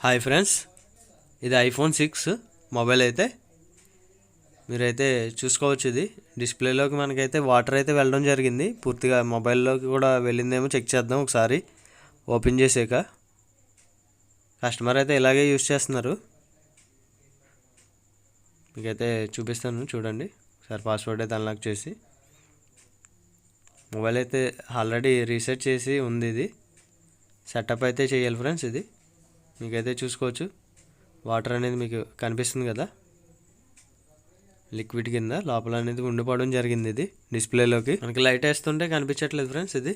Hi friends, ఇది iPhone 6 mobile అయితే మీరైతే చూసుకోవచ్చు. ఇది డిస్ప్లేలోకి మనకైతే వాటర్ అయితే వెళ్ళడం జరిగింది. పూర్తిగా మొబైల్లోకి కూడా వెళ్ళిందేమో చెక్ చేద్దాం ఒకసారి ఓపెన్ చేసాక. కస్టమర్ అయితే ఇలాగే యూస్ చేస్తున్నారు. మీకైతే చూపిస్తాను చూడండి. ఒకసారి పాస్వర్డ్ అయితే అన్లాక్ చేసి మొబైల్ అయితే ఆల్రెడీ రీసెట్ చేసి ఉంది. ఇది సెటప్ అయితే చేయాలి ఫ్రెండ్స్. ఇది మీకైతే చూసుకోవచ్చు. వాటర్ అనేది మీకు కనిపిస్తుంది కదా, లిక్విడ్ కింద లోపల అనేది ఉండిపోవడం జరిగింది. ఇది డిస్ప్లేలోకి మనకి లైట్ వేస్తుంటే కనిపించట్లేదు ఫ్రెండ్స్. ఇది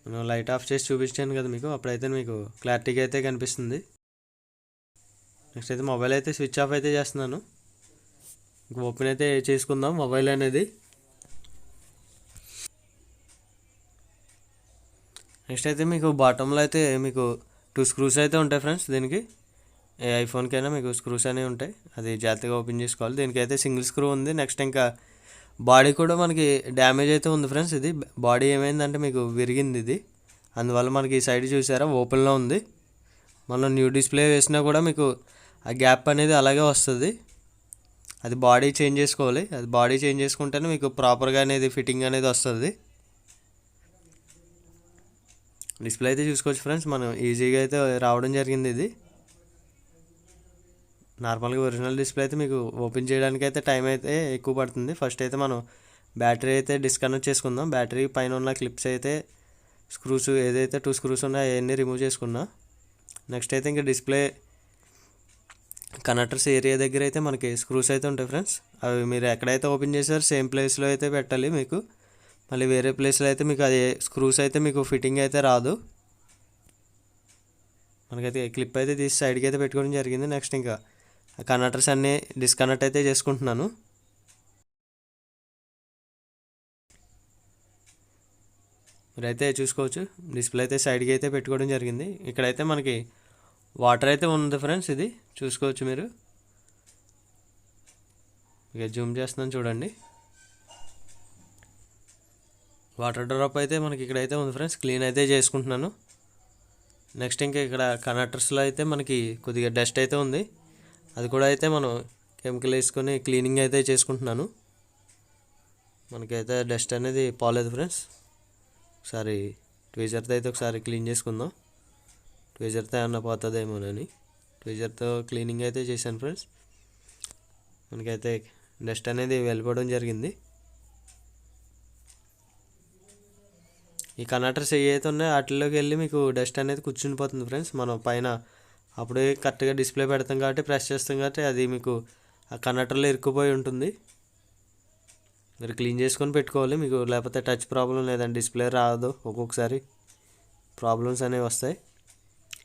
నేను లైట్ ఆఫ్ చేసి చూపించాను కదా మీకు, అప్పుడైతే మీకు క్లారిటీగా అయితే కనిపిస్తుంది. నెక్స్ట్ అయితే మొబైల్ అయితే స్విచ్ ఆఫ్ అయితే చేస్తున్నాను. ఓపెన్ అయితే చేసుకుందాం మొబైల్ అనేది. నెక్స్ట్ అయితే మీకు బాటంలో అయితే మీకు 2 స్క్రూస్ అయితే ఉంటాయి ఫ్రెండ్స్. దీనికి ఏ ఐఫోన్కైనా మీకు స్క్రూస్ అనేవి ఉంటాయి, అది జాగ్రత్తగా ఓపెన్ చేసుకోవాలి. దీనికైతే సింగిల్ స్క్రూ ఉంది. నెక్స్ట్ ఇంకా బాడీ కూడా మనకి డ్యామేజ్ అయితే ఉంది ఫ్రెండ్స్. ఇది బాడీ ఏమైందంటే మీకు విరిగింది ఇది, అందువల్ల మనకి ఈ సైడ్ చూసారా ఓపెన్లో ఉంది. మనం న్యూ డిస్ప్లే వేసినా కూడా మీకు ఆ గ్యాప్ అనేది అలాగే వస్తుంది. అది బాడీ చేంజ్ చేసుకోవాలి. అది బాడీ చేంజ్ చేసుకుంటేనే మీకు ప్రాపర్గా అనేది ఫిట్టింగ్ అనేది వస్తుంది. డిస్ప్లే అయితే చూసుకోవచ్చు ఫ్రెండ్స్, మనం ఈజీగా అయితే రావడం జరిగింది. ఇది నార్మల్గా ఒరిజినల్ డిస్ప్లే అయితే మీకు ఓపెన్ చేయడానికి అయితే టైం అయితే ఎక్కువ పడుతుంది. ఫస్ట్ అయితే మనం బ్యాటరీ అయితే డిస్కనెక్ట్ చేసుకుందాం. బ్యాటరీ పైన ఉన్న క్లిప్స్ అయితే స్క్రూస్ ఏదైతే 2 స్క్రూస్ ఉన్నాయో అవన్నీ రిమూవ్ చేసుకున్నా. నెక్స్ట్ అయితే ఇంకా డిస్ప్లే కనెక్టర్స్ ఏరియా దగ్గర అయితే మనకి స్క్రూస్ అయితే ఉంటాయి ఫ్రెండ్స్. అవి మీరు ఎక్కడైతే ఓపెన్ చేశారో సేమ్ ప్లేస్లో అయితే పెట్టాలి. మీకు మళ్ళీ వేరే ప్లేస్లో అయితే మీకు అది స్క్రూస్ అయితే మీకు ఫిట్టింగ్ అయితే రాదు. మనకైతే క్లిప్ అయితే తీసి సైడ్కి అయితే పెట్టుకోవడం జరిగింది. నెక్స్ట్ ఇంకా కనెక్టర్స్ అన్నీ డిస్కనెక్ట్ అయితే చేసుకుంటున్నాను. మీరైతే చూసుకోవచ్చు, డిస్ప్లే అయితే సైడ్కి అయితే పెట్టుకోవడం జరిగింది. ఇక్కడైతే మనకి వాటర్ అయితే ఉంది ఫ్రెండ్స్. ఇది చూసుకోవచ్చు మీరు. ఇక జూమ్ చేస్తున్నాను చూడండి. వాటర్ డ్రాప్ అయితే మనకి ఇక్కడైతే ఉంది ఫ్రెండ్స్. క్లీన్ అయితే చేసుకుంటున్నాను. నెక్స్ట్ ఇంకా ఇక్కడ కనెక్టర్స్లో అయితే మనకి కొద్దిగా డస్ట్ అయితే ఉంది. అది కూడా అయితే మనం కెమికల్ వేసుకొని క్లీనింగ్ అయితే చేసుకుంటున్నాను. మనకైతే డస్ట్ అనేది పోలేదు ఫ్రెండ్స్. ఒకసారి ట్వీజర్తో అయితే ఒకసారి క్లీన్ చేసుకుందాం. ట్వీజర్తో ఏమన్నా పోతుందేమోనని ట్వీజర్తో క్లీనింగ్ అయితే చేశాను ఫ్రెండ్స్. మనకైతే డస్ట్ అనేది వెళ్ళిపోవడం జరిగింది. ఈ కనెక్టర్స్ ఏవైతే ఉన్నాయో వాటిలోకి వెళ్ళి మీకు డస్ట్ అనేది కూర్చునిపోతుంది ఫ్రెండ్స్. మనం పైన అప్పుడే కరెక్ట్గా డిస్ప్లే పెడతాం కాబట్టి, ప్రెస్ చేస్తాం కాబట్టి అది మీకు ఆ కనెక్టర్లో ఇరుక్కుపోయి ఉంటుంది. మీరు క్లీన్ చేసుకొని పెట్టుకోవాలి. మీకు లేకపోతే టచ్ ప్రాబ్లం లేదంటే డిస్ప్లే రాదు, ఒక్కొక్కసారి ప్రాబ్లమ్స్ అనేవి వస్తాయి.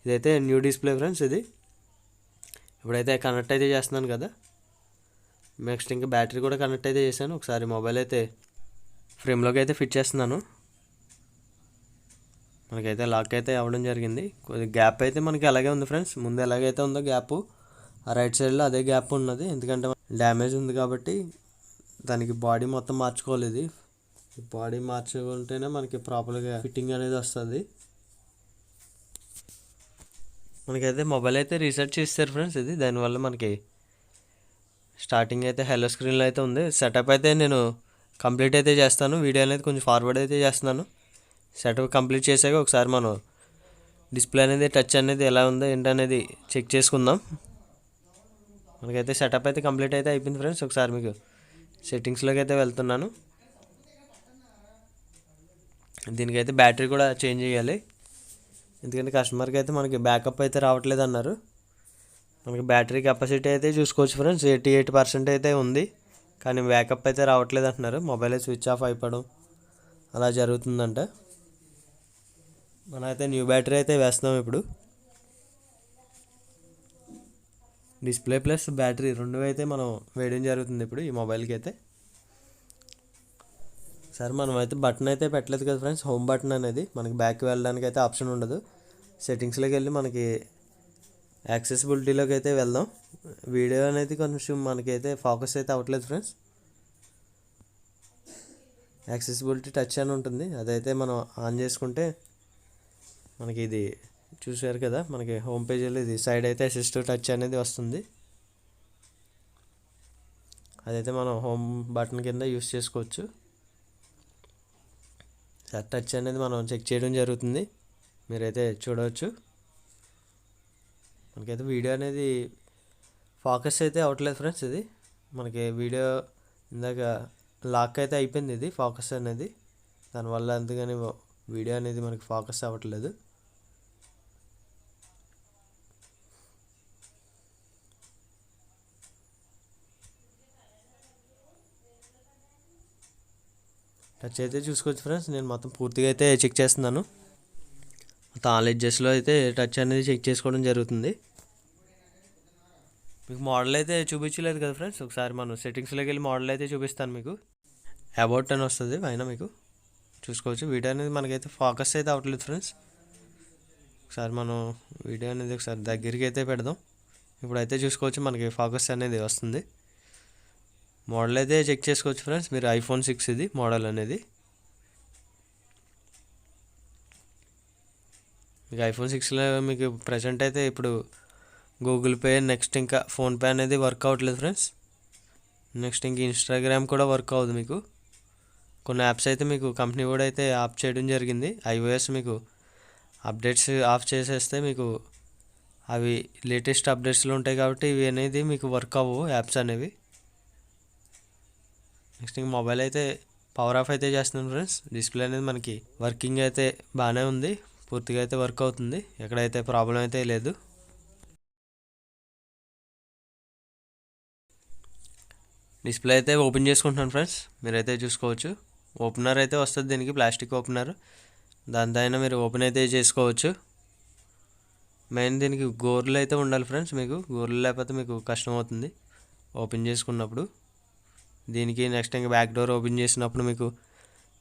ఇదైతే న్యూ డిస్ప్లే ఫ్రెండ్స్. ఇది ఇప్పుడైతే కనెక్ట్ అయితే చేస్తున్నాను కదా. నెక్స్ట్ ఇంకా బ్యాటరీ కూడా కనెక్ట్ అయితే చేశాను. ఒకసారి మొబైల్ అయితే ఫ్రేమ్లోకి అయితే ఫిట్ చేస్తున్నాను. మనకైతే లాక్ అయితే అవ్వడం జరిగింది. కొద్దిగా గ్యాప్ అయితే మనకి అలాగే ఉంది ఫ్రెండ్స్. ముందు ఎలాగైతే ఉందో గ్యాప్ ఆ రైట్ సైడ్లో అదే గ్యాప్ ఉన్నది. ఎందుకంటే డ్యామేజ్ ఉంది కాబట్టి దానికి బాడీ మొత్తం మార్చుకోవాలి. ఇది బాడీ మార్చుకుంటేనే మనకి ప్రాపర్గా ఫిట్టింగ్ అనేది వస్తుంది. మనకైతే మొబైల్ అయితే రీసెట్ చేస్తారు ఫ్రెండ్స్. ఇది దానివల్ల మనకి స్టార్టింగ్ అయితే హెల్లో స్క్రీన్లో అయితే ఉంది. సెటప్ అయితే నేను కంప్లీట్ అయితే చేస్తాను. వీడియో అనేది కొంచెం ఫార్వర్డ్ అయితే చేస్తున్నాను. సెటప్ కంప్లీట్ చేశాక ఒకసారి మనం డిస్ప్లే అనేది టచ్ అనేది ఎలా ఉందో ఏంటనేది చెక్ చేసుకుందాం. మనకైతే సెటప్ అయితే కంప్లీట్ అయితే అయిపోయింది ఫ్రెండ్స్. ఒకసారి మీకు సెట్టింగ్స్లోకి అయితే వెళ్తున్నాను. దీనికైతే బ్యాటరీ కూడా చేంజ్ చేయాలి. ఎందుకంటే కస్టమర్కి అయితే మనకి బ్యాకప్ అయితే రావట్లేదు అన్నారు. మనకి బ్యాటరీ కెపాసిటీ అయితే చూసుకోవచ్చు ఫ్రెండ్స్, 88% అయితే ఉంది. కానీ బ్యాకప్ అయితే రావట్లేదు అంటున్నారు. మొబైల్ స్విచ్ ఆఫ్ అయిపోవడం అలా జరుగుతుందంట. మనం అయితే న్యూ బ్యాటరీ అయితే వేస్తున్నాం ఇప్పుడు. డిస్ప్లే ప్లస్ బ్యాటరీ రెండు అయితే మనం వేయడం జరుగుతుంది ఇప్పుడు ఈ మొబైల్కి అయితే. సరే మనం అయితే బటన్ అయితే పెట్టలేదు కదా ఫ్రెండ్స్. హోమ్ బటన్ అనేది మనకి బ్యాక్ వెళ్ళడానికి అయితే ఆప్షన్ ఉండదు. సెట్టింగ్స్లోకి వెళ్ళి మనకి యాక్సెసిబిలిటీలోకి అయితే వెళ్దాం. వీడియో అనేది కొంచెం మనకైతే ఫోకస్ అయితే అవ్వట్లేదు ఫ్రెండ్స్. యాక్సెసిబిలిటీ టచ్ అని ఉంటుంది, అదైతే మనం ఆన్ చేసుకుంటే మనకి ఇది చూసారు కదా, మనకి హోమ్ పేజీలో ఇది సైడ్ అయితే అసిస్ట్ టచ్ అనేది వస్తుంది. అదైతే మనం హోమ్ బటన్ కింద యూస్ చేసుకోవచ్చు. సార్ టచ్ అనేది మనం చెక్ చేయడం జరుగుతుంది, మీరైతే చూడవచ్చు. మనకైతే వీడియో అనేది ఫోకస్ అయితే అవ్వట్లేదు ఫ్రెండ్స్. ఇది మనకి వీడియో ఇందాక లాక్ అయితే అయిపోయింది ఇది ఫోకస్ అనేది, దానివల్ల అందుకని వీడియో అనేది మనకి ఫోకస్ అవ్వట్లేదు. టచ్ అయితే చూసుకోవచ్చు ఫ్రెండ్స్, నేను మొత్తం పూర్తిగా అయితే చెక్ చేస్తున్నాను. మొత్తం ఆల్ ఎడ్జెస్లో అయితే టచ్ అనేది చెక్ చేసుకోవడం జరుగుతుంది. మీకు మోడల్ అయితే చూపించలేదు కదా ఫ్రెండ్స్, ఒకసారి మనం సెట్టింగ్స్లోకి వెళ్ళి మోడల్ అయితే చూపిస్తాను మీకు. అబౌట్ అని వస్తుంది పైన, మీకు చూసుకోవచ్చు. వీడియో అనేది మనకైతే ఫోకస్ అయితే అవ్వట్లేదు ఫ్రెండ్స్. ఒకసారి మనం వీడియో అనేది ఒకసారి దగ్గరికి అయితే పెడదాం. ఇప్పుడైతే చూసుకోవచ్చు మనకి ఫోకస్ అనేది వస్తుంది. మోడల్ అయితే చెక్ చేసుకోవచ్చు ఫ్రెండ్స్ మీరు. iPhone 6 ఇది మోడల్ అనేది. మీకు iPhone 6లో మీకు ప్రజెంట్ అయితే ఇప్పుడు గూగుల్ పే, నెక్స్ట్ ఇంకా ఫోన్పే అనేది వర్క్ అవ్వట్లేదు ఫ్రెండ్స్. నెక్స్ట్ ఇంక ఇన్స్టాగ్రామ్ కూడా వర్క్ అవ్వదు మీకు. కొన్ని యాప్స్ అయితే మీకు కంపెనీ కూడా అయితే ఆఫ్ చేయడం జరిగింది. iOS మీకు అప్డేట్స్ ఆఫ్ చేసేస్తే మీకు అవి లేటెస్ట్ అప్డేట్స్లో ఉంటాయి కాబట్టి ఇవి అనేది మీకు వర్క్ అవ్వవు యాప్స్ అనేవి. నెక్స్ట్ ఇంక మొబైల్ అయితే పవర్ ఆఫ్ అయితే చేస్తున్నాను ఫ్రెండ్స్. డిస్ప్లే అనేది మనకి వర్కింగ్ అయితే బాగానే ఉంది, పూర్తిగా అయితే వర్క్ అవుతుంది, ఎక్కడైతే ప్రాబ్లం అయితే లేదు. డిస్ప్లే అయితే ఓపెన్ చేసుకుంటున్నాను ఫ్రెండ్స్, మీరైతే చూసుకోవచ్చు. ఓపెనర్ అయితే వస్తుంది దీనికి, ప్లాస్టిక్ ఓపెనర్, దానిపైన మీరు ఓపెన్ అయితే చేసుకోవచ్చు. మెయిన్ దీనికి గోర్లు అయితే ఉండాలి ఫ్రెండ్స్, మీకు గోర్లు లేకపోతే మీకు కష్టం అవుతుంది ఓపెన్ చేసుకున్నప్పుడు. దీనికి నెక్స్ట్ ఇంకా బ్యాక్ డోర్ ఓపెన్ చేసినప్పుడు మీకు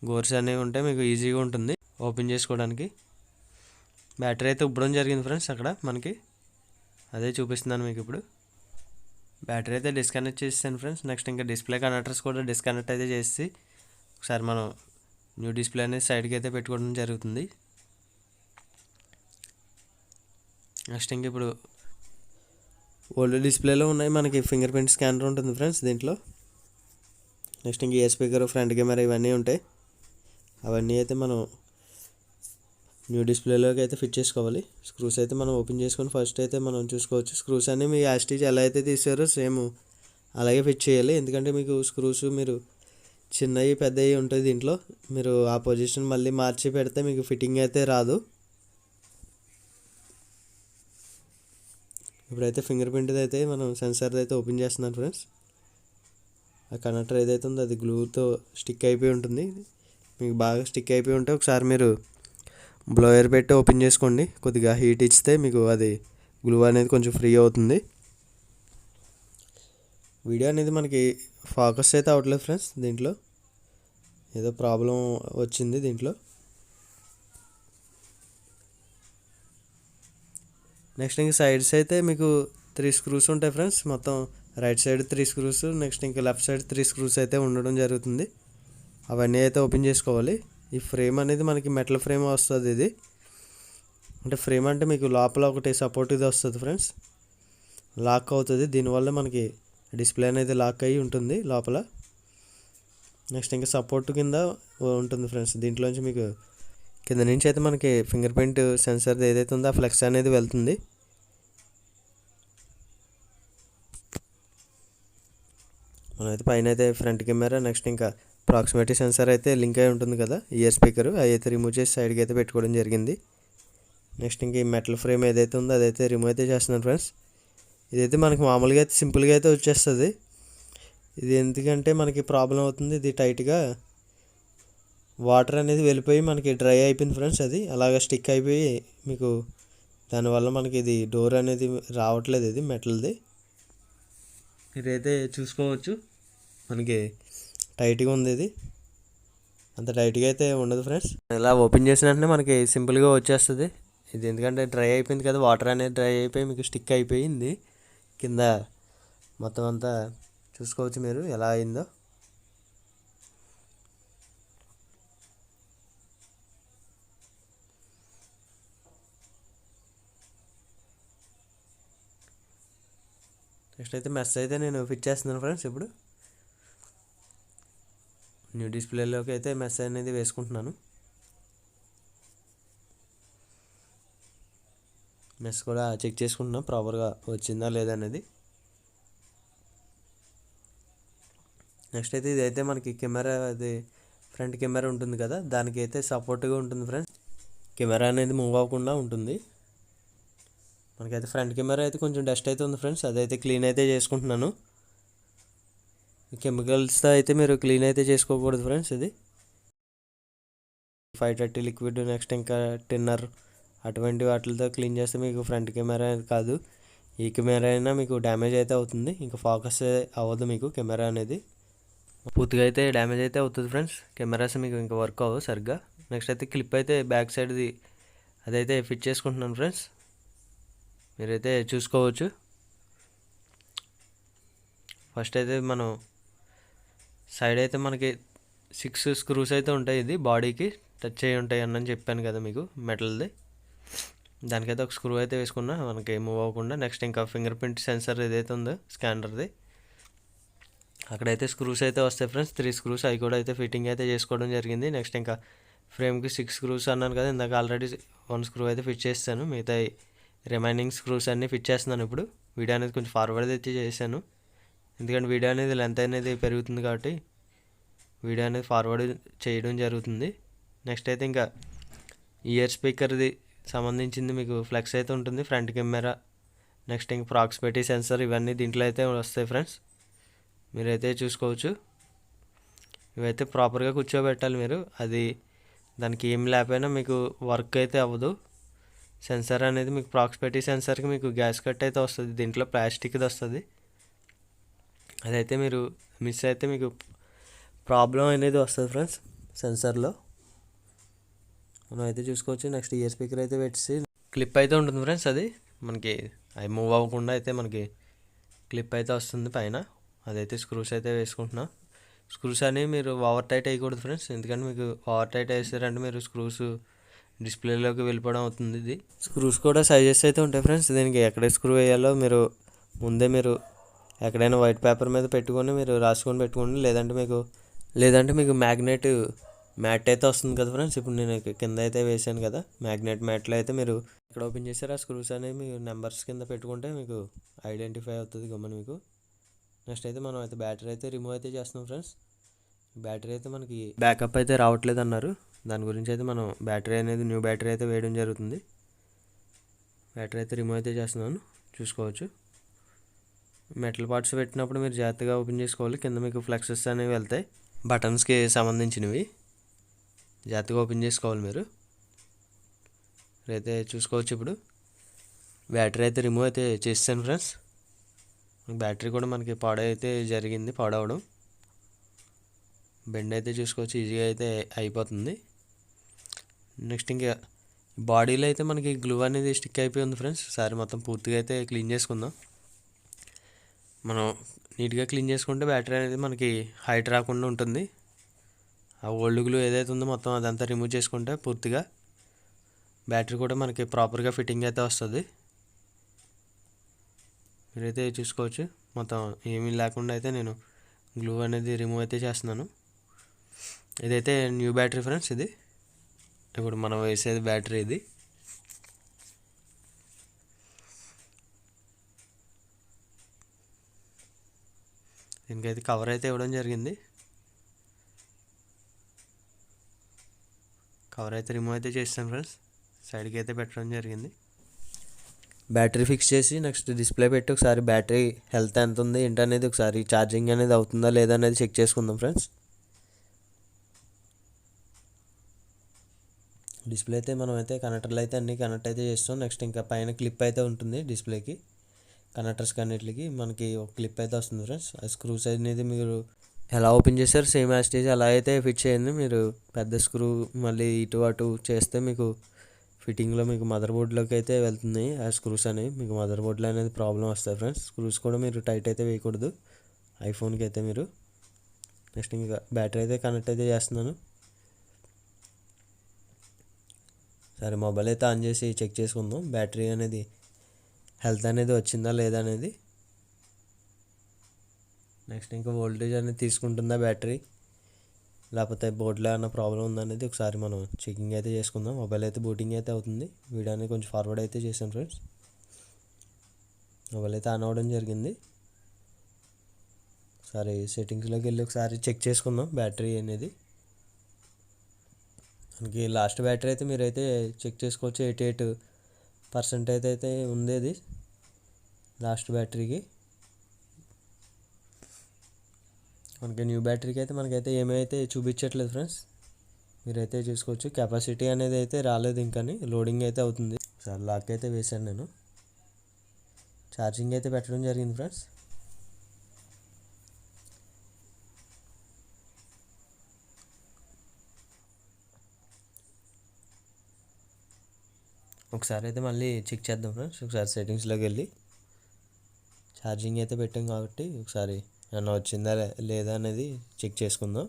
గోర్స్ అనేవి ఉంటే మీకు ఈజీగా ఉంటుంది ఓపెన్ చేసుకోవడానికి. బ్యాటరీ అయితే ఉబ్బడం జరిగింది ఫ్రెండ్స్ అక్కడ మనకి, అదే చూపిస్తున్నాను మీకు ఇప్పుడు. బ్యాటరీ అయితే డిస్కనెక్ట్ చేసాను ఫ్రెండ్స్. నెక్స్ట్ ఇంకా డిస్ప్లే కనెక్టర్స్ కూడా డిస్కనెక్ట్ అయితే చేసి ఒకసారి మనం న్యూ డిస్ప్లే అనేది సైడ్కి అయితే పెట్టుకోవడం జరుగుతుంది. నెక్స్ట్ ఇంక ఇప్పుడు ఓల్డ్ డిస్ప్లేలో ఉన్నాయి మనకి ఫింగర్ ప్రింట్ స్కానర్ ఉంటుంది ఫ్రెండ్స్ దీంట్లో. నెక్స్ట్ ఇంక ఏ స్పీకర్, ఫ్రంట్ కెమెరా ఇవన్నీ ఉంటాయి. అవన్నీ అయితే మనం న్యూ డిస్ప్లేలోకి అయితే ఫిట్ చేసుకోవాలి. స్క్రూస్ అయితే మనం ఓపెన్ చేసుకొని ఫస్ట్ అయితే మనం చూసుకోవచ్చు. స్క్రూస్ అన్నీ మీ యాస్టీజ్ ఎలా అయితే తీసారో సేమ్ అలాగే ఫిట్ చేయాలి. ఎందుకంటే మీకు స్క్రూస్ మీరు చిన్నవి పెద్దవి ఉంటాయి దీంట్లో, మీరు ఆ పొజిషన్ మళ్ళీ మార్చి పెడితే మీకు ఫిట్టింగ్ అయితే రాదు. ఇప్పుడైతే ఫింగర్ ప్రింట్ అయితే మనం సెన్సార్ అయితే ఓపెన్ చేస్తున్నాను ఫ్రెండ్స్. ఆ కనెక్టర్ ఏదైతే ఉందో అది గ్లూతో స్టిక్ అయిపోయి ఉంటుంది. మీకు బాగా స్టిక్ అయిపోయి ఉంటే ఒకసారి మీరు బ్లోయర్ పెట్టి ఓపెన్ చేసుకోండి. కొద్దిగా హీట్ ఇస్తే మీకు అది గ్లూ అనేది కొంచెం ఫ్రీ అవుతుంది. వీడియో అనేది మనకి ఫోకస్ అయితే అవ్వట్లేదు ఫ్రెండ్స్, దీంట్లో ఏదో ప్రాబ్లం వచ్చింది దీంట్లో. నెక్స్ట్ ఇంక సైడ్స్ అయితే మీకు 3 స్క్రూస్ ఉంటాయి ఫ్రెండ్స్. మొత్తం రైట్ సైడ్ 3 స్క్రూస్, నెక్స్ట్ ఇంకా లెఫ్ట్ సైడ్ 3 స్క్రూస్ అయితే ఉండడం జరుగుతుంది. అవన్నీ అయితే ఓపెన్ చేసుకోవాలి. ఈ ఫ్రేమ్ అనేది మనకి మెటల్ ఫ్రేమ్ వస్తుంది ఇది. అంటే ఫ్రేమ్ అంటే మీకు లోపల ఒకటి సపోర్ట్ ఇది వస్తుంది ఫ్రెండ్స్, లాక్ అవుతుంది. దీనివల్ల మనకి డిస్ప్లే అనేది లాక్ అయ్యి ఉంటుంది లోపల. నెక్స్ట్ ఇంకా సపోర్ట్ కింద ఉంటుంది ఫ్రెండ్స్. దీంట్లోంచి మీకు కింద నుంచి అయితే మనకి ఫింగర్ ప్రింట్ సెన్సర్ ఏదైతే ఉందో ఆ ఫ్లెక్స్ అనేది వెళ్తుంది. మనమైతే పైన అయితే ఫ్రంట్ కెమెరా, నెక్స్ట్ ఇంకా ప్రాక్సిమిటీ సెన్సార్ అయితే లింక్ అయి ఉంటుంది కదా, ఇయర్ స్పీకర్, అవి అయితే రిమూవ్ చేసి సైడ్కి అయితే పెట్టుకోవడం జరిగింది. నెక్స్ట్ ఇంక ఈ మెటల్ ఫ్రేమ్ ఏదైతే ఉందో అదైతే రిమూవ్ అయితే చేస్తున్నాను ఫ్రెండ్స్. ఇదైతే మనకి మామూలుగా అయితే సింపుల్గా అయితే వచ్చేస్తుంది. ఇది ఎందుకంటే మనకి ప్రాబ్లం అవుతుంది, ఇది టైట్గా వాటర్ అనేది వెళ్ళిపోయి మనకి డ్రై అయిపోయింది ఫ్రెండ్స్. అది అలాగ స్టిక్ అయిపోయి మీకు దానివల్ల మనకి ఇది డోర్ అనేది రావట్లేదు, ఇది మెటల్ది. ఇదైతే చూసుకోవచ్చు మనకి టైట్గా ఉంది. ఇది అంత టైట్గా అయితే ఉండదు ఫ్రెండ్స్. ఇలా ఓపెన్ చేసిన వెంటనే మనకి సింపుల్గా వచ్చేస్తుంది. ఇది ఎందుకంటే డ్రై అయిపోయింది కదా, వాటర్ అనేది డ్రై అయిపోయి మీకు స్టిక్ అయిపోయింది కింద మొత్తం అంతా. చూసుకోవచ్చు మీరు ఎలా అయిందో. నెక్స్ట్ అయితే మెస్ అయితే నేను ఫిట్ చేస్తున్నాను ఫ్రెండ్స్. ఇప్పుడు న్యూ డిస్ప్లేలోకి అయితే మెస్ అనేది వేసుకుంటున్నాను. మెస్ కూడా చెక్ చేసుకుంటున్నాను ప్రాపర్గా వచ్చిందా లేదా అనేది. నెక్స్ట్ అయితే ఇదైతే మనకి కెమెరా, అది ఫ్రంట్ కెమెరా ఉంటుంది కదా, దానికి అయితే సపోర్ట్గా ఉంటుంది ఫ్రెండ్స్. కెమెరా అనేది మూవ్ అవ్వకుండా ఉంటుంది. మనకైతే ఫ్రంట్ కెమెరా అయితే కొంచెం డస్ట్ అయితే ఉంది ఫ్రెండ్స్, అదైతే క్లీన్ అయితే చేసుకుంటున్నాను. కెమికల్స్తో అయితే మీరు క్లీన్ అయితే చేసుకోకూడదు ఫ్రెండ్స్. ఇది 530 లిక్విడ్, నెక్స్ట్ ఇంకా టిన్నర్ అటువంటి వాటితో క్లీన్ చేస్తే మీకు ఫ్రంట్ కెమెరా కాదు, ఈ కెమెరా అయినా మీకు డ్యామేజ్ అయితే అవుతుంది. ఇంకా ఫోకస్ అవ్వదు మీకు కెమెరా అనేది, పూర్తిగా అయితే డ్యామేజ్ అయితే అవుతుంది ఫ్రెండ్స్. కెమెరాస్ మీకు ఇంకా వర్క్ అవ్వదు సరిగ్గా. నెక్స్ట్ అయితే క్లిప్ అయితే బ్యాక్ సైడ్ది అదైతే ఫిట్ చేసుకుంటున్నాను ఫ్రెండ్స్, మీరైతే చూసుకోవచ్చు. ఫస్ట్ అయితే మనం సైడ్ అయితే మనకి 6 స్క్రూస్ అయితే ఉంటాయి, ఇది బాడీకి టచ్ అయ్యి ఉంటాయి అని చెప్పాను కదా మీకు మెటల్ది. దానికైతే ఒక స్క్రూ అయితే వేసుకున్నా మనకి మూవ్ అవ్వకుండా. నెక్స్ట్ ఇంకా ఫింగర్ ప్రింట్ సెన్సర్ ఏదైతే ఉందో స్కానర్ది, అక్కడైతే స్క్రూస్ అయితే వస్తాయి ఫ్రెండ్స్, 3 స్క్రూస్, అవి కూడా అయితే ఫిట్టింగ్ అయితే చేసుకోవడం జరిగింది. నెక్స్ట్ ఇంకా ఫ్రేమ్కి 6 స్క్రూస్ అన్నాను కదా ఇందాక, ఆల్రెడీ 1 స్క్రూ అయితే ఫిట్ చేస్తాను. మిగతా రిమైనింగ్ స్క్రూస్ అన్నీ ఫిట్ చేస్తున్నాను. ఇప్పుడు వీడియో అనేది కొంచెం ఫార్వర్డ్ అయితే చేశాను, ఎందుకంటే వీడియో అనేది లెంత్ అనేది పెరుగుతుంది కాబట్టి వీడియో అనేది ఫార్వర్డ్ చేయడం జరుగుతుంది. నెక్స్ట్ అయితే ఇంకా ఇయర్ స్పీకర్ది సంబంధించింది మీకు ఫ్లెక్స్ అయితే ఉంటుంది, ఫ్రంట్ కెమెరా, నెక్స్ట్ ఇంక ప్రాక్సిమిటీ సెన్సర్, ఇవన్నీ దీంట్లో అయితే వస్తాయి ఫ్రెండ్స్, మీరైతే చూసుకోవచ్చు. ఇవైతే ప్రాపర్గా కూర్చోబెట్టాలి మీరు, అది దానికి ఏం లేకపోయినా మీకు వర్క్ అయితే అవ్వదు. సెన్సర్ అనేది మీకు ప్రాక్సిమిటీ సెన్సర్కి మీకు గ్యాస్ కట్ అయితే వస్తుంది, దీంట్లో ప్లాస్టిక్ది వస్తుంది, అదైతే మీరు మిస్ అయితే మీకు ప్రాబ్లం అనేది వస్తుంది ఫ్రెండ్స్ సెన్సర్లో, మనం అయితే చూసుకోవచ్చు. నెక్స్ట్ ఇయర్ స్పీకర్ అయితే పెట్టి క్లిప్ అయితే ఉంటుంది ఫ్రెండ్స్, అది మనకి అవి మూవ్ అవ్వకుండా అయితే మనకి క్లిప్ అయితే వస్తుంది పైన, అదైతే స్క్రూస్ అయితే వేసుకుంటున్నా. స్క్రూస్ అనేవి మీరు ఓవర్ టైట్ వేయకూడదు ఫ్రెండ్స్, ఎందుకంటే మీకు ఓవర్ టైట్ వేసారంటే మీరు స్క్రూస్ డిస్ప్లేలోకి వెళ్ళిపోవడం అవుతుంది. ఇది స్క్రూస్ కూడా సైజెస్ అయితే ఉంటాయి ఫ్రెండ్స్, దీనికి ఎక్కడ స్క్రూ వేయాలో మీరు ముందే మీరు ఎక్కడైనా వైట్ పేపర్ మీద పెట్టుకొని మీరు రాసుకొని పెట్టుకోండి, లేదంటే మీకు మ్యాట్ అయితే వస్తుంది కదా ఫ్రెండ్స్, ఇప్పుడు నేను కింద అయితే వేసాను కదా మ్యాట్లో అయితే మీరు ఇక్కడ ఓపెన్ చేశారు, ఆ స్క్రూస్ అనేవి మీరు నెంబర్స్ కింద పెట్టుకుంటే మీకు ఐడెంటిఫై అవుతుంది గమ్మని మీకు. నెక్స్ట్ అయితే మనం అయితే బ్యాటరీ అయితే రిమూవ్ అయితే చేస్తున్నాం ఫ్రెండ్స్. బ్యాటరీ అయితే మనకి బ్యాకప్ అయితే రావట్లేదు అన్నారు, దాని గురించి అయితే మనం బ్యాటరీ అనేది న్యూ బ్యాటరీ అయితే వేయడం జరుగుతుంది. బ్యాటరీ అయితే రిమూవ్ అయితే చేస్తున్నాను, చూసుకోవచ్చు. మెటల్ పార్ట్స్ పెట్టినప్పుడు మీరు జాగ్రత్తగా ఓపెన్ చేసుకోవాలి, కింద మీకు ఫ్లెక్సెస్ అనేవి వెళ్తాయి, బటన్స్కి సంబంధించినవి జాగ్రత్తగా ఓపెన్ చేసుకోవాలి మీరు. అయితే చూసుకోవచ్చు. ఇప్పుడు బ్యాటరీ అయితే రిమూవ్ అయితే చేస్తాను ఫ్రెండ్స్. బ్యాటరీ కూడా మనకి పాడైతే జరిగింది, పాడవడం, బెండ్ అయితే చూసుకోవచ్చు, ఈజీగా అయితే అయిపోతుంది. నెక్స్ట్ ఇంకా బాడీలో అయితే మనకి గ్లూ అనేది స్టిక్ అయిపోయి ఉంది ఫ్రెండ్స్, ఒకసారి మొత్తం పూర్తిగా అయితే క్లీన్ చేసుకుందాం. మనం నీట్గా క్లీన్ చేసుకుంటే బ్యాటరీ అనేది మనకి హైట్ రాకుండా ఉంటుంది. ఆ ఓల్డ్ గ్లూ ఏదైతే ఉందో మొత్తం అదంతా రిమూవ్ చేసుకుంటే పూర్తిగా బ్యాటరీ కూడా మనకి ప్రాపర్గా ఫిట్టింగ్ అయితే వస్తుంది, మీరైతే చూసుకోవచ్చు. మొత్తం ఏమీ లేకుండా అయితే నేను గ్లూ అనేది రిమూవ్ అయితే చేస్తున్నాను. ఇదైతే న్యూ బ్యాటరీ ఫ్రెండ్స్, ఇది ఇప్పుడు మనం వేసేది బ్యాటరీ ఇది. దీనికైతే కవర్ అయితే ఇవ్వడం జరిగింది, కవర్ అయితే రిమూవ్ అయితే చేస్తాను ఫ్రెండ్స్, సైడ్కి అయితే పెట్టడం జరిగింది. బ్యాటరీ ఫిక్స్ చేసి నెక్స్ట్ డిస్ప్లే పెట్టి ఒకసారి బ్యాటరీ హెల్త్ ఎంత ఉంది ఏంటనేది ఒకసారి ఛార్జింగ్ అనేది అవుతుందా లేదా అనేది చెక్ చేసుకుందాం ఫ్రెండ్స్. డిస్ప్లే అయితే మనం అయితే కనెక్టర్లు అయితే అన్నీ కనెక్ట్ అయితే చేస్తాం. నెక్స్ట్ ఇంకా పైన క్లిప్ అయితే ఉంటుంది డిస్ప్లేకి, కనెక్టర్స్కి అన్నిటికి మనకి ఒక క్లిప్ అయితే వస్తుంది ఫ్రెండ్స్. ఆ స్క్రూస్ అనేది మీరు ఎలా ఓపెన్ చేశారు సేమ్ యాజ్ స్టేజ్ అలా అయితే ఫిట్ చేయండి. మీరు పెద్ద స్క్రూ మళ్ళీ ఇటు అటు చేస్తే మీకు ఫిట్టింగ్లో మీకు మదర్ బోర్డ్లోకి అయితే వెళ్తుంది ఆ స్క్రూస్ అనేవి, మీకు మదర్ బోర్డ్లో అనేది ప్రాబ్లం వస్తాయి ఫ్రెండ్స్. స్క్రూస్ కూడా మీరు టైట్ అయితే వేయకూడదు ఐఫోన్కి అయితే మీరు. నెక్స్ట్ ఇంకా బ్యాటరీ అయితే కనెక్ట్ అయితే చేస్తున్నాను. సరే మొబైల్ అయితే ఆన్ చేసి చెక్ చేసుకుందాం బ్యాటరీ అనేది హెల్త్ అనేది వచ్చిందా లేదా అనేది. నెక్స్ట్ ఇంకా వోల్టేజ్ అనేది తీసుకుంటుందా బ్యాటరీ, లేకపోతే బోర్డులో ఏమైనా ప్రాబ్లం ఉందనేది ఒకసారి మనం చెకింగ్ అయితే చేసుకుందాం. మొబైల్ అయితే బూటింగ్ అయితే అవుతుంది. వీడియో అనేది కొంచెం ఫార్వర్డ్ అయితే చేశాను ఫ్రెండ్స్. మొబైల్ అయితే ఆన్ అవ్వడం జరిగింది. ఒకసారి సెట్టింగ్స్లోకి వెళ్ళి ఒకసారి చెక్ చేసుకుందాం బ్యాటరీ అనేది. మనకి లాస్ట్ బ్యాటరీ అయితే మీరైతే చెక్ చేసుకోవచ్చు. 88% అయితే ఉంది అది లాస్ట్ బ్యాటరీకి. మనకి న్యూ బ్యాటరీకి అయితే మనకైతే ఏమైతే చూపించట్లేదు ఫ్రెండ్స్, మీరైతే చూసుకోవచ్చు. కెపాసిటీ అనేది అయితే రాలేదు, ఇంకా లోడింగ్ అయితే అవుతుంది. ఒకసారి లాక్ అయితే వేసాను నేను. ఛార్జింగ్ అయితే పెట్టడం జరిగింది ఫ్రెండ్స్. ఒకసారి అయితే మళ్ళీ చెక్ చేద్దాం ఫ్రెండ్స్. ఒకసారి సెట్టింగ్స్లోకి వెళ్ళి ఛార్జింగ్ అయితే పెట్టాం కాబట్టి ఒకసారి ఏమన్నా వచ్చిందా లేదా అనేది చెక్ చేసుకుందాం.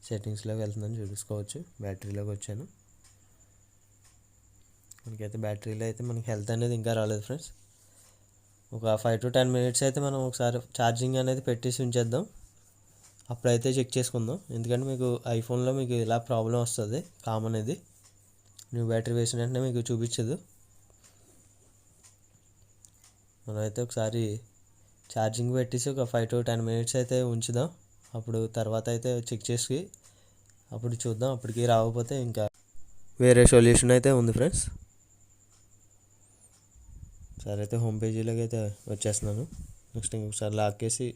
సెట్టింగ్స్లోకి వెళ్తుందని చూసుకోవచ్చు. బ్యాటరీలోకి వచ్చాను. మనకైతే బ్యాటరీలో అయితే మనకి హెల్త్ అనేది ఇంకా రాలేదు ఫ్రెండ్స్. ఒక 5 to 10 minutes అయితే మనం ఒకసారి ఛార్జింగ్ అనేది పెట్టేసి ఉంచేద్దాం. అప్పుడైతే చెక్ చేసుకుందాం. ఎందుకంటే మీకు ఐఫోన్లో మీకు ఇలా ప్రాబ్లం వస్తుంది కామన్. ఇది న్యూ బ్యాటరీ వేసిన వెంటనే మీకు చూపించదు. మనమైతే ఒకసారి ఛార్జింగ్ పెట్టేసి ఒక 5 to 10 minutes అయితే ఉంచుదాం. అప్పుడు తర్వాత అయితే చెక్ చేసి అప్పుడు చూద్దాం. అప్పటికి రాకపోతే ఇంకా వేరే సొల్యూషన్ అయితే ఉంది ఫ్రెండ్స్. సరే అయితే హోమ్ పేజీలోకి అయితే వచ్చేస్తున్నాను. నెక్స్ట్ ఇంకొకసారి లాక్ చేసి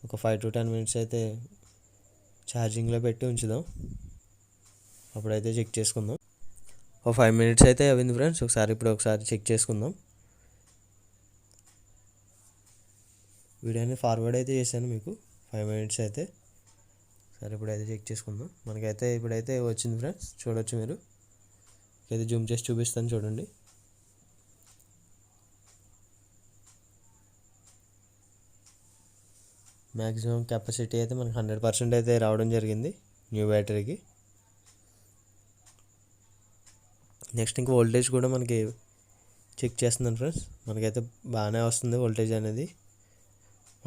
ఒక 5 to 10 minutes అయితే ఛార్జింగ్లో పెట్టి ఉంచుదాం. అప్పుడైతే చెక్ చేసుకుందాం. ఒక 5 minutes అయితే అయింది ఫ్రెండ్స్. ఇప్పుడు ఒకసారి చెక్ చేసుకుందాం. వీడియోని ఫార్వర్డ్ అయితే చేశాను మీకు 5 minutes అయితే. సరే ఇప్పుడైతే చెక్ చేసుకుందాం. మనకైతే ఇప్పుడైతే వచ్చింది ఫ్రెండ్స్, చూడొచ్చు మీరు. అయితే జూమ్ చేసి చూపిస్తాను చూడండి. మ్యాక్సిమం కెపాసిటీ అయితే మనకి 100% అయితే రావడం జరిగింది న్యూ బ్యాటరీకి. నెక్స్ట్ ఇంకా వోల్టేజ్ కూడా మనకి చెక్ చేస్తున్నాను ఫ్రెండ్స్. మనకైతే బాగానే వస్తుంది వోల్టేజ్ అనేది.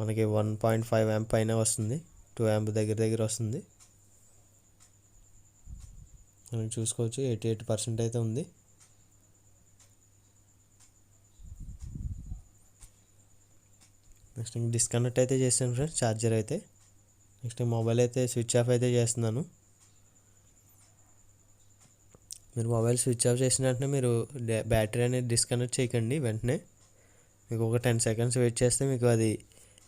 మనకి 1.5 amp పైన వస్తుంది, 2 amp దగ్గర వస్తుంది. మనం చూసుకోవచ్చు 88% అయితే ఉంది. నెక్స్ట్ ఇంక డిస్కనెక్ట్ అయితే చేస్తాను ఫ్రెండ్స్ ఛార్జర్ అయితే. నెక్స్ట్ మొబైల్ అయితే స్విచ్ ఆఫ్ అయితే చేస్తున్నాను. మీరు మొబైల్ స్విచ్ ఆఫ్ చేసిన వెంటనే మీరు బ్యాటరీ అనేది డిస్కనెక్ట్ చేయకండి వెంటనే. మీకు ఒక 10 seconds వెయిట్ చేస్తే మీకు అది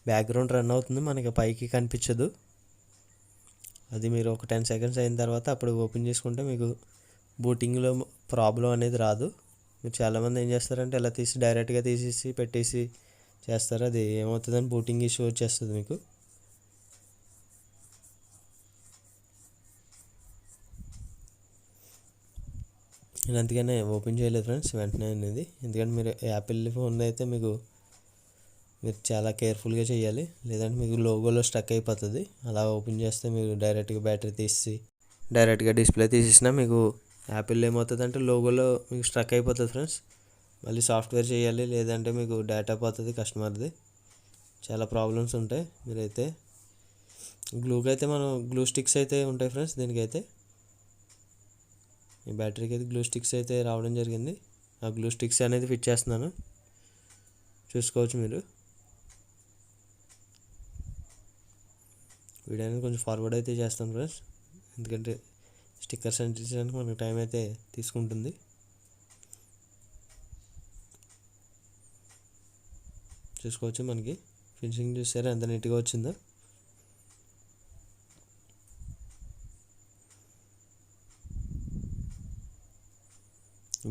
బ్యాక్గ్రౌండ్ రన్ అవుతుంది, మనకి పైకి కనిపించదు. అది మీరు ఒక 10 seconds అయిన తర్వాత అప్పుడు ఓపెన్ చేసుకుంటే మీకు బూటింగ్లో ప్రాబ్లం అనేది రాదు. మీరు చాలామంది ఏం చేస్తారంటే ఇలా తీసి డైరెక్ట్గా తీసేసి పెట్టేసి చేస్తారు. అది ఏమవుతుందని బూటింగ్ ఇష్యూ వచ్చేస్తుంది మీకు. నేను అందుకనే ఓపెన్ చేయలేదు ఫ్రెండ్స్ వెంటనే అనేది. ఎందుకంటే మీరు యాపిల్ ఫోన్ అయితే మీరు చాలా కేర్ఫుల్గా చేయాలి, లేదంటే మీకు లోగోలో స్టక్ అయిపోతుంది. అలా ఓపెన్ చేస్తే మీరు డైరెక్ట్గా బ్యాటరీ తీసి డైరెక్ట్గా డిస్ప్లే తీసేసినా మీకు యాపిల్లో ఏమవుతుందంటే లోగోలో మీకు స్ట్రక్ అయిపోతుంది ఫ్రెండ్స్. మళ్ళీ సాఫ్ట్వేర్ చేయాలి, లేదంటే మీకు డేటా పోతుంది కస్టమర్ది. చాలా ప్రాబ్లమ్స్ ఉంటాయి. మీరైతే గ్లూకి అయితే మనం గ్లూ స్టిక్స్ అయితే ఉంటాయి ఫ్రెండ్స్. దీనికైతే ఈ బ్యాటరీకి అయితే గ్లూ స్టిక్స్ అయితే రావడం జరిగింది. ఆ గ్లూ స్టిక్స్ అనేది ఫిట్ చేస్తున్నాను, చూసుకోవచ్చు మీరు. వీడియో అనేది కొంచెం ఫార్వర్డ్ అయితే చేస్తాను ఫ్రెండ్స్, ఎందుకంటే స్టిక్కర్స్ అంటించడానికి మనకు టైం అయితే తీసుకుంటుంది. చూసుకోవచ్చు మనకి ఫినిషింగ్ చూసారా ఎంత నీట్గా వచ్చిందో.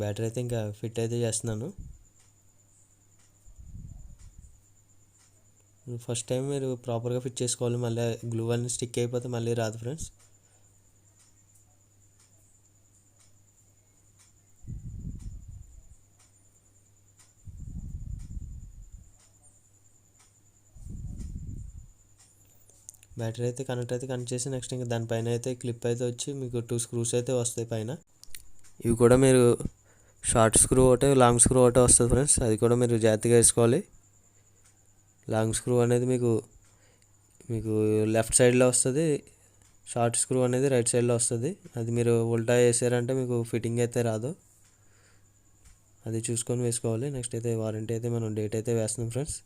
బ్యాటరీ అయితే ఇంకా ఫిట్ అయితే చేస్తున్నాను. ఫస్ట్ టైం మీరు ప్రాపర్గా ఫిట్ చేసుకోవాలి, మళ్ళీ గ్లూ అన్ని స్టిక్ అయిపోతే మళ్ళీ రాదు ఫ్రెండ్స్. బ్యాటరీ అయితే కనెక్ట్ చేసి నెక్స్ట్ ఇంకా దానిపైన అయితే క్లిప్ అయితే వచ్చి మీకు 2 screws అయితే వస్తాయి పైన. ఇవి కూడా మీరు షార్ట్ స్క్రూ ఒకటే, లాంగ్ స్క్రూ ఒకటే వస్తుంది ఫ్రెండ్స్. అది కూడా మీరు జాగ్రత్తగా వేసుకోవాలి. లాంగ్ స్క్రూ అనేది మీకు మీకు లెఫ్ట్ సైడ్లో వస్తుంది, షార్ట్ స్క్రూ అనేది రైట్ సైడ్లో వస్తుంది. అది మీరు ఉల్టా వేసారంటే మీకు ఫిట్టింగ్ అయితే రాదు, అది చూసుకొని వేసుకోవాలి. నెక్స్ట్ అయితే వారంటీ అయితే మనం డేట్ అయితే వేస్తున్నాం ఫ్రెండ్స్.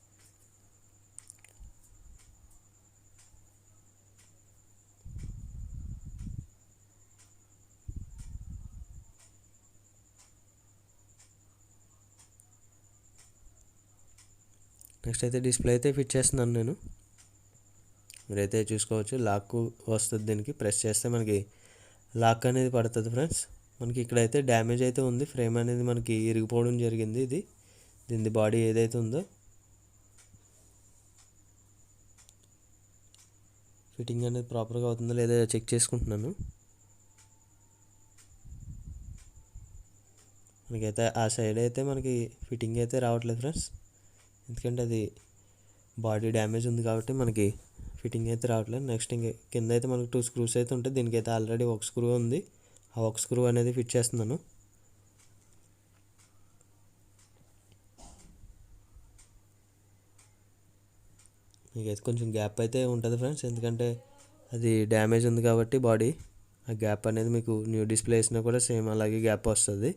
నెక్స్ట్ అయితే డిస్ప్లే అయితే ఫిట్ చేస్తున్నాను నేను. మీరైతే చూసుకోవచ్చు, లాక్ వస్తుంది, దీనికి ప్రెస్ చేస్తే మనకి లాక్ అనేది పడుతుంది ఫ్రెండ్స్. మనకి ఇక్కడైతే డ్యామేజ్ అయితే ఉంది, ఫ్రేమ్ అనేది మనకి ఇరిగిపోవడం జరిగింది. దీని బాడీ ఏదైతే ఉందో ఫిట్టింగ్ అనేది ప్రాపర్గా అవుతుందో లేదో చెక్ చేసుకుంటున్నాను. మనకైతే ఆ సైడ్ అయితే మనకి ఫిట్టింగ్ అయితే రావట్లేదు ఫ్రెండ్స్, ఎందుకంటే అది బాడీ డ్యామేజ్ ఉంది కాబట్టి మనకి ఫిట్టింగ్ అయితే రావట్లేదు. నెక్స్ట్ ఇంక కింద అయితే మనకి 2 స్క్రూస్ అయితే ఉంటాయి. దీనికైతే ఆల్రెడీ ఒక స్క్రూ ఉంది, ఆ ఒక స్క్రూ అనేది ఫిట్ చేస్తున్నాను. మీకైతే కొంచెం గ్యాప్ అయితే ఉంటుంది ఫ్రెండ్స్, ఎందుకంటే అది డ్యామేజ్ ఉంది కాబట్టి బాడీ, ఆ గ్యాప్ అనేది మీకు న్యూ డిస్ప్లే వేసినా కూడా సేమ్ అలాగే గ్యాప్ వస్తుంది.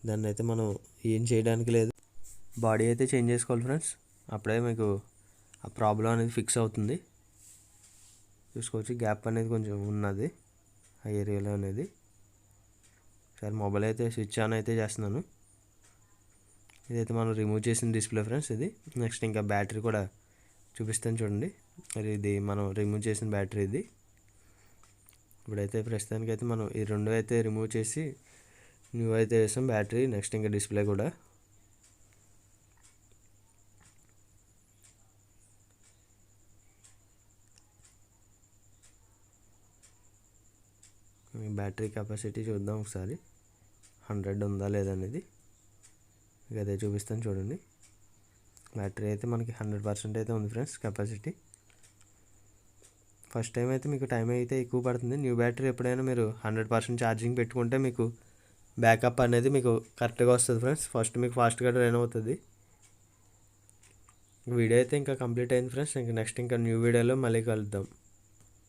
దాన్ని అయితే మనం ఏం చేయడానికి లేదు, బాడీ అయితే చేంజ్ చేసుకోవాలి ఫ్రెండ్స్, అప్పుడే మీకు ఆ ప్రాబ్లం అనేది ఫిక్స్ అవుతుంది. చూసుకోవచ్చు, గ్యాప్ అనేది కొంచెం ఉన్నది ఆ ఏరియాలో అనేది. సరే, మొబైల్ అయితే స్విచ్ ఆన్ అయితే చేస్తున్నాను. ఇదైతే మనం రిమూవ్ చేసిన డిస్ప్లే ఫ్రెండ్స్ ఇది. నెక్స్ట్ ఇంకా బ్యాటరీ కూడా చూపిస్తాను చూడండి, మరి ఇది మనం రిమూవ్ చేసిన బ్యాటరీ ఇది. ఇప్పుడైతే ప్రస్తుతానికి అయితే మనం ఈ రెండు అయితే రిమూవ్ చేసి న్యూ అయితే వేసాం బ్యాటరీ, నెక్స్ట్ ఇంకా డిస్ప్లే కూడా. బ్యాటరీ కెపాసిటీ చూద్దాం ఒకసారి, 100 ఉందా లేదనేది అదే చూపిస్తాను చూడండి. బ్యాటరీ అయితే మనకి 100% అయితే ఉంది ఫ్రెండ్స్ కెపాసిటీ. ఫస్ట్ టైం అయితే మీకు టైం అయితే ఎక్కువ పడుతుంది. న్యూ బ్యాటరీ ఎప్పుడైనా మీరు 100% ఛార్జింగ్ పెట్టుకుంటే మీకు బ్యాకప్ అనేది మీకు కరెక్ట్గా వస్తుంది ఫ్రెండ్స్, ఫస్ట్ మీకు ఫాస్ట్గా డ్రైన్ అవుతుంది. వీడియో అయితే ఇంకా కంప్లీట్ అయింది ఫ్రెండ్స్, ఇంకా నెక్స్ట్ ఇంకా న్యూ వీడియోలో మళ్ళీ కలుద్దాం.